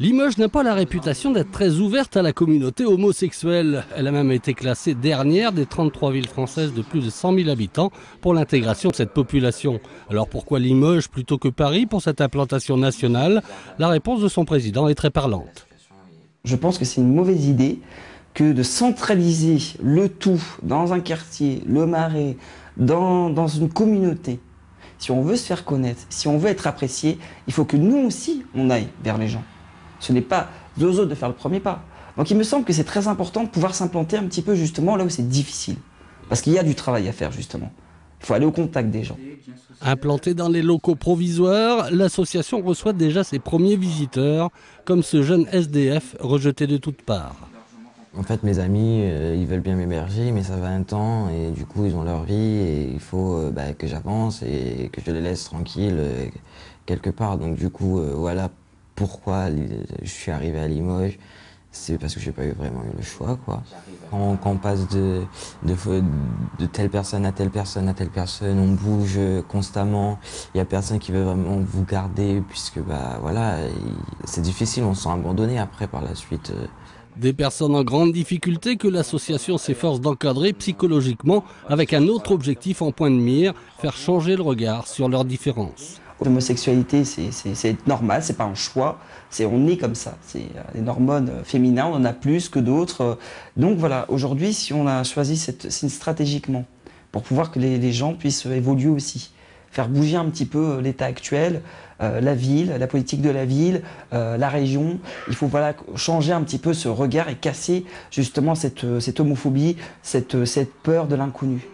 Limoges n'a pas la réputation d'être très ouverte à la communauté homosexuelle. Elle a même été classée dernière des 33 villes françaises de plus de 100 000 habitants pour l'intégration de cette population. Alors pourquoi Limoges plutôt que Paris pour cette implantation nationale? La réponse de son président est très parlante. Je pense que c'est une mauvaise idée que de centraliser le tout dans un quartier, le Marais, dans une communauté. Si on veut se faire connaître, si on veut être apprécié, il faut que nous aussi, on aille vers les gens. Ce n'est pas aux autres de faire le premier pas. Donc il me semble que c'est très important de pouvoir s'implanter un petit peu justement là où c'est difficile. Parce qu'il y a du travail à faire justement. Il faut aller au contact des gens. Implantée dans les locaux provisoires, l'association reçoit déjà ses premiers visiteurs, comme ce jeune SDF rejeté de toutes parts. En fait, mes amis, ils veulent bien m'héberger, mais ça va un temps et du coup, ils ont leur vie et il faut que j'avance et que je les laisse tranquilles quelque part. Donc du coup, voilà pourquoi je suis arrivé à Limoges. C'est parce que j'ai pas eu vraiment eu le choix, quoi. Quand on passe de telle personne à telle personne à telle personne, on bouge constamment. Il y a personne qui veut vraiment vous garder puisque voilà, c'est difficile, on se sent abandonné après par la suite. Des personnes en grande difficulté que l'association s'efforce d'encadrer psychologiquement avec un autre objectif en point de mire, faire changer le regard sur leurs différences. L'homosexualité, c'est normal, c'est pas un choix, on est comme ça. C'est les hormones féminines, on en a plus que d'autres. Donc voilà, aujourd'hui, si on a choisi stratégiquement pour pouvoir que les gens puissent évoluer aussi, faire bouger un petit peu l'état actuel, la ville, la politique de la ville, la région. Il faut voilà, changer un petit peu ce regard et casser justement cette homophobie, cette peur de l'inconnu.